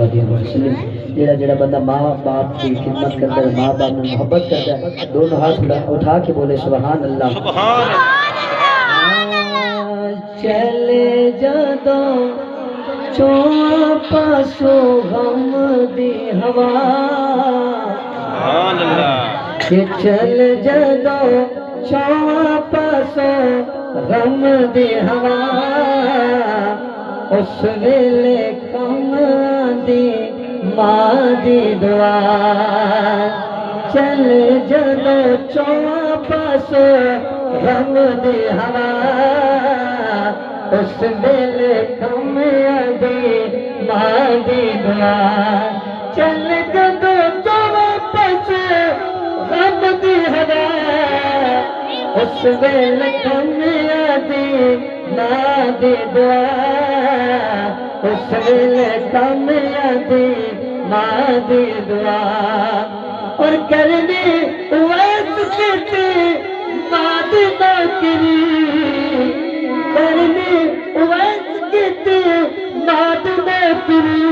وسلم جڑا جڑا بندہ ماں باپ کی خدمت کرتا ہے ماں باپ میں محبت کرتا ہے دونوں ہاتھ اٹھا کے بولے سبحان اللہ سبحان اللہ چلے جدوں چوں پاسو غم دی ہوا سبحان اللہ کہ چل جدوں چوں پاسو غم دی ہوا اس ویلے کم دی ماں دی دعا چل جدو چواں پاسو غم دی ہوا اس ویلے کم دی ماں دی دعا چل جدو چواں پاسو غم دی ہوا اس ویلے کم دی ماں دی دعا اس ویلے کم دی ماں دی دعا اور کرنی ویس کیتی ماں دی نوکری کرنی ویس کیتی ماں دی نوکری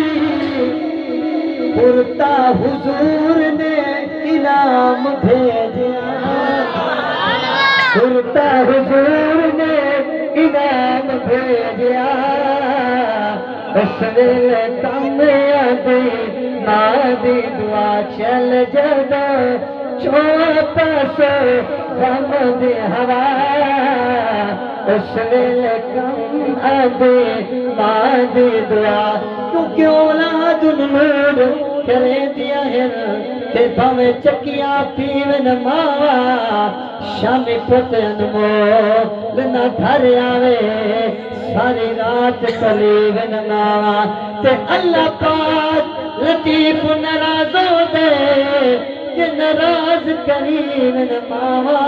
پرتا حضور نے انعام بھیجا پرتا حضور نے انعام بھیجا اس ویلے کم دی ماں دی دعا چل جدو چوں پاسو غم دی ہوا اس ویلے کم دی ماں دی دعا کیونکہ اولاد نور کرے دیا ہے تے بھویں چکیاں پیون ماوا شامی پت انمول نہ گھر آوے ساری رات قلیبن ماوا تے اللہ پاک لطیف ناراض ہو دے کہ ناراض قریبن ماوا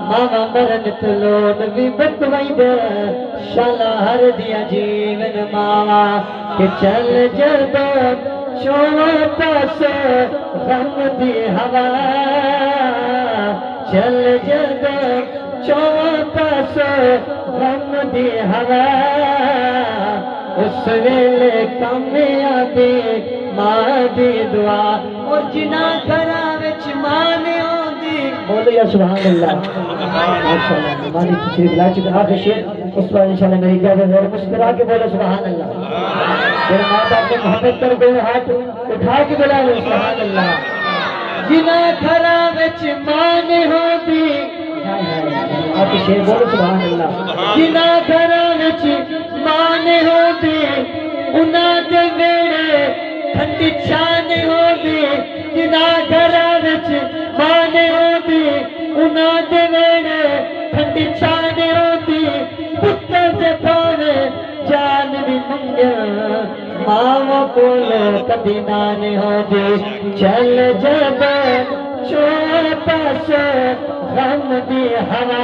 ماوا مرن تلون بھی بکوائی دے شالا ہر دیا جیون ماوا کہ چل جدو چوں پاسو غم دی ہوا چل جدو چوں پاسو غم دی ہوا اس ویلے کم دی ماں دی دعا اور جنا گھراں وچ ماں نہیں ہوندی بولو یا سبحان اللہ ماشاءاللہ ہماری تشریف لا چکے آخر شیر اس پر انشاءاللہ میری اجازت ہے مسکرا کے بولو سبحان اللہ میرے ماں باپ نے محبت کر کے ہاتھ اٹھا کے بلا لو سبحان اللہ جنا گھراں وچ ماں نہیں ہوندی آپ شیر بولو سبحان اللہ جنا گھراں وچ ماں نہیں ہوندی انہاں دے ویڑے ٹھنڈی چھاں نہیں ہوندی جنا گھراں وچ ماں نہیں ہوندی انہاں دے ویڑے ٹھنڈی چھاں نہیں ہوندی پتر دے پاوے جان بھی منگیا ماں کول کبھی نہ نہیں ہوندی چل جدو چوں پاسو غم دی ہوا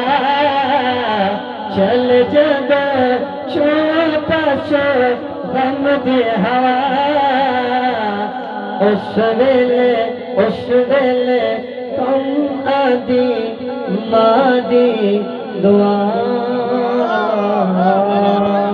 چل جدو چوں پاسو غم دی ہوا اس ویلے کم آدی ماں دی دعا